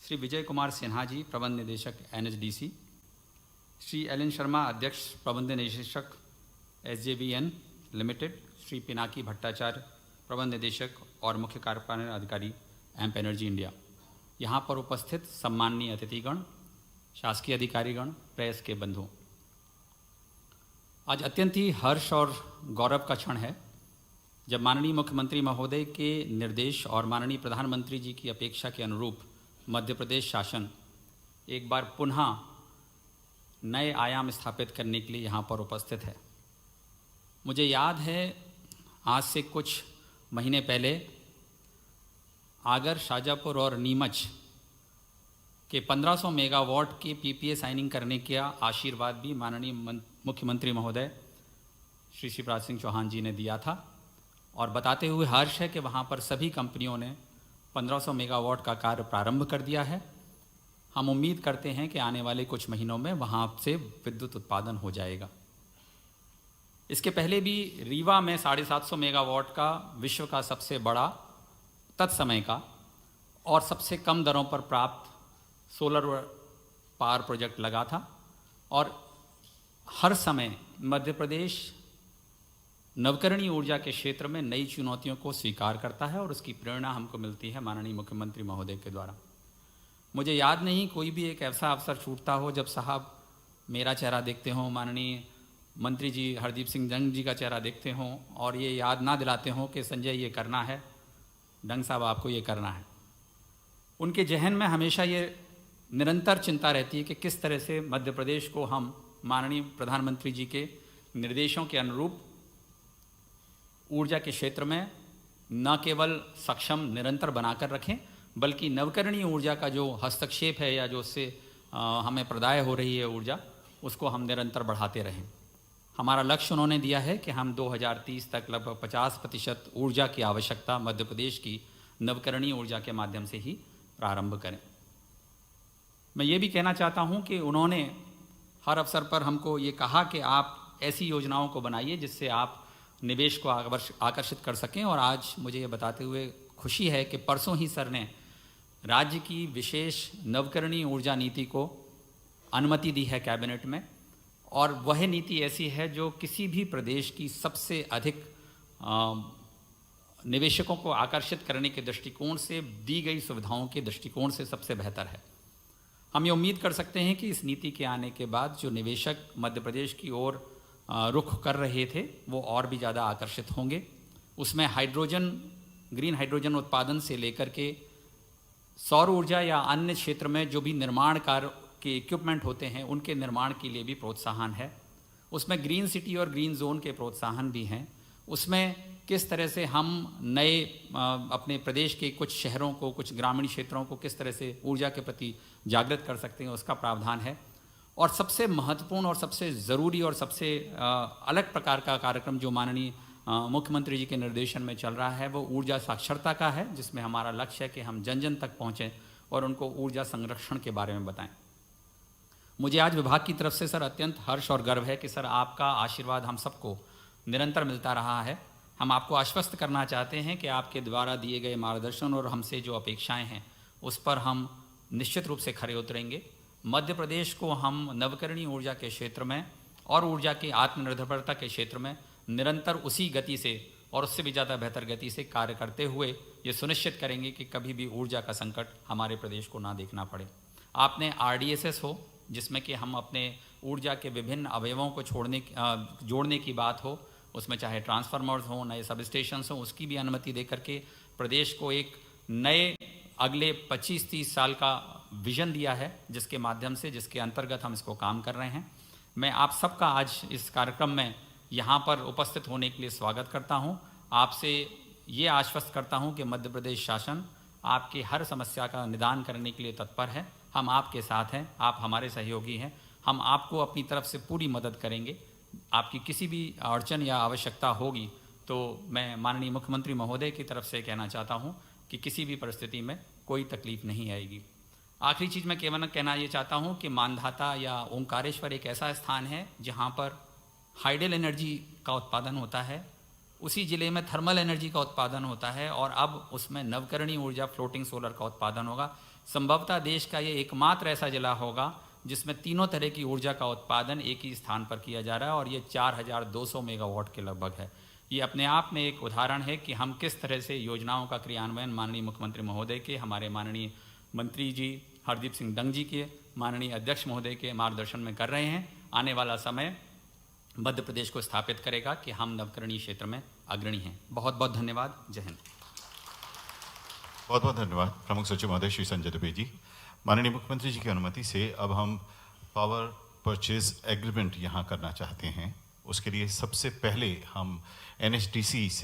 श्री विजय कुमार सिन्हा जी, प्रबंध निदेशक NHDC, Shri L N Sharma, अध्यक्ष प्रबंध निदेशक SJVN लिमिटेड, श्री पिनाकी भट्टाचार्य, प्रबंध निदेशक और मुख्य कार्यपालन अधिकारी एम्प एनर्जी इंडिया, यहाँ पर उपस्थित सम्माननीय अतिथिगण, शासकीय अधिकारीगण, प्रेस के बंधु, आज अत्यंत ही हर्ष और गौरव का क्षण है जब माननीय मुख्यमंत्री महोदय के निर्देश और माननीय प्रधानमंत्री जी की अपेक्षा के अनुरूप मध्य प्रदेश शासन एक बार पुनः नए आयाम स्थापित करने के लिए यहाँ पर उपस्थित है। मुझे याद है आज से कुछ महीने पहले आगर, शाजापुर और नीमच के 1500 मेगावाट के PPA साइनिंग करने का आशीर्वाद भी माननीय मुख्यमंत्री महोदय श्री शिवराज सिंह चौहान जी ने दिया था और बताते हुए हर्ष है कि वहाँ पर सभी कंपनियों ने 1500 मेगावाट का कार्य प्रारंभ कर दिया है। हम उम्मीद करते हैं कि आने वाले कुछ महीनों में वहाँ से विद्युत उत्पादन हो जाएगा। इसके पहले भी रीवा में 750 मेगावाट का विश्व का सबसे बड़ा तत्समय का और सबसे कम दरों पर प्राप्त सोलर पावर प्रोजेक्ट लगा था और हर समय मध्य प्रदेश नवकरणीय ऊर्जा के क्षेत्र में नई चुनौतियों को स्वीकार करता है और उसकी प्रेरणा हमको मिलती है माननीय मुख्यमंत्री महोदय के द्वारा। मुझे याद नहीं कोई भी एक ऐसा अवसर छूटता हो जब साहब मेरा चेहरा देखते हों, माननीय मंत्री जी हरदीप सिंह डंग जी का चेहरा देखते हों और ये याद ना दिलाते हों कि संजय ये करना है, डंग साहब आपको ये करना है। उनके जहन में हमेशा ये निरंतर चिंता रहती है कि किस तरह से मध्य प्रदेश को हम माननीय प्रधानमंत्री जी के निर्देशों के अनुरूप ऊर्जा के क्षेत्र में न केवल सक्षम निरंतर बनाकर रखें बल्कि नवकरणीय ऊर्जा का जो हस्तक्षेप है या जो उससे हमें प्रदाय हो रही है ऊर्जा, उसको हम निरंतर बढ़ाते रहें। हमारा लक्ष्य उन्होंने दिया है कि हम 2030 तक लगभग 50% ऊर्जा की आवश्यकता मध्य प्रदेश की नवकरणीय ऊर्जा के माध्यम से ही प्रारंभ करें। मैं ये भी कहना चाहता हूँ कि उन्होंने हर अवसर पर हमको ये कहा कि आप ऐसी योजनाओं को बनाइए जिससे आप निवेश को आकर्षित कर सकें और आज मुझे ये बताते हुए खुशी है कि परसों ही सर ने राज्य की विशेष नवकरणीय ऊर्जा नीति को अनुमति दी है कैबिनेट में और वह नीति ऐसी है जो किसी भी प्रदेश की सबसे अधिक निवेशकों को आकर्षित करने के दृष्टिकोण से दी गई सुविधाओं के दृष्टिकोण से सबसे बेहतर है। हम ये उम्मीद कर सकते हैं कि इस नीति के आने के बाद जो निवेशक मध्य प्रदेश की ओर रुख कर रहे थे वो और भी ज़्यादा आकर्षित होंगे। उसमें हाइड्रोजन, ग्रीन हाइड्रोजन उत्पादन से लेकर के सौर ऊर्जा या अन्य क्षेत्र में जो भी निर्माण कार्य के इक्विपमेंट होते हैं उनके निर्माण के लिए भी प्रोत्साहन है। उसमें ग्रीन सिटी और ग्रीन जोन के प्रोत्साहन भी हैं। उसमें किस तरह से हम नए अपने प्रदेश के कुछ शहरों को, कुछ ग्रामीण क्षेत्रों को किस तरह से ऊर्जा के प्रति जागृत कर सकते हैं उसका प्रावधान है। और सबसे महत्वपूर्ण और सबसे ज़रूरी और सबसे अलग प्रकार का कार्यक्रम जो माननीय मुख्यमंत्री जी के निर्देशन में चल रहा है वो ऊर्जा साक्षरता का है, जिसमें हमारा लक्ष्य है कि हम जन जन तक पहुँचें और उनको ऊर्जा संरक्षण के बारे में बताएं। मुझे आज विभाग की तरफ से सर अत्यंत हर्ष और गर्व है कि सर आपका आशीर्वाद हम सबको निरंतर मिलता रहा है। हम आपको आश्वस्त करना चाहते हैं कि आपके द्वारा दिए गए मार्गदर्शन और हमसे जो अपेक्षाएं हैं उस पर हम निश्चित रूप से खरे उतरेंगे। मध्य प्रदेश को हम नवकरणीय ऊर्जा के क्षेत्र में और ऊर्जा की आत्मनिर्भरता के क्षेत्र में निरंतर उसी गति से और उससे भी ज़्यादा बेहतर गति से कार्य करते हुए ये सुनिश्चित करेंगे कि कभी भी ऊर्जा का संकट हमारे प्रदेश को ना देखना पड़े। आपने RDSS हो जिसमें कि हम अपने ऊर्जा के विभिन्न अवयवों को जोड़ने की बात हो, उसमें चाहे ट्रांसफार्मर्स हों, नए सब स्टेशंस हों, उसकी भी अनुमति दे करके प्रदेश को एक नए अगले 25-30 साल का विजन दिया है जिसके माध्यम से, जिसके अंतर्गत हम इसको काम कर रहे हैं। मैं आप सबका आज इस कार्यक्रम में यहाँ पर उपस्थित होने के लिए स्वागत करता हूँ। आपसे ये आश्वस्त करता हूँ कि मध्य प्रदेश शासन आपकी हर समस्या का निदान करने के लिए तत्पर है। हम आपके साथ हैं, आप हमारे सहयोगी हैं। हम आपको अपनी तरफ से पूरी मदद करेंगे। आपकी किसी भी अड़चन या आवश्यकता होगी तो मैं माननीय मुख्यमंत्री महोदय की तरफ से कहना चाहता हूँ कि किसी भी परिस्थिति में कोई तकलीफ नहीं आएगी। आखिरी चीज़ मैं केवल कहना ये चाहता हूँ कि मानधाता या ओंकारेश्वर एक ऐसा स्थान है जहाँ पर हाइडल एनर्जी का उत्पादन होता है, उसी ज़िले में थर्मल एनर्जी का उत्पादन होता है और अब उसमें नवकरणीय ऊर्जा फ्लोटिंग सोलर का उत्पादन होगा। संभवतः देश का ये एकमात्र ऐसा जिला होगा जिसमें तीनों तरह की ऊर्जा का उत्पादन एक ही स्थान पर किया जा रहा है, और ये 4200 मेगावाट के लगभग है। ये अपने आप में एक उदाहरण है कि हम किस तरह से योजनाओं का क्रियान्वयन माननीय मुख्यमंत्री महोदय के, हमारे माननीय मंत्री जी हरदीप सिंह डंग जी के, माननीय अध्यक्ष महोदय के मार्गदर्शन में कर रहे हैं। आने वाला समय मध्य प्रदेश को स्थापित करेगा कि हम नवकरणीय क्षेत्र में अग्रणी हैं। बहुत बहुत धन्यवाद। जय हिंद। बहुत बहुत धन्यवाद प्रमुख सचिव महोदय श्री संजय दुबे जी। माननीय मुख्यमंत्री जी की अनुमति से अब हम पावर परचेज एग्रीमेंट यहाँ करना चाहते हैं। उसके लिए सबसे पहले हम NHDC से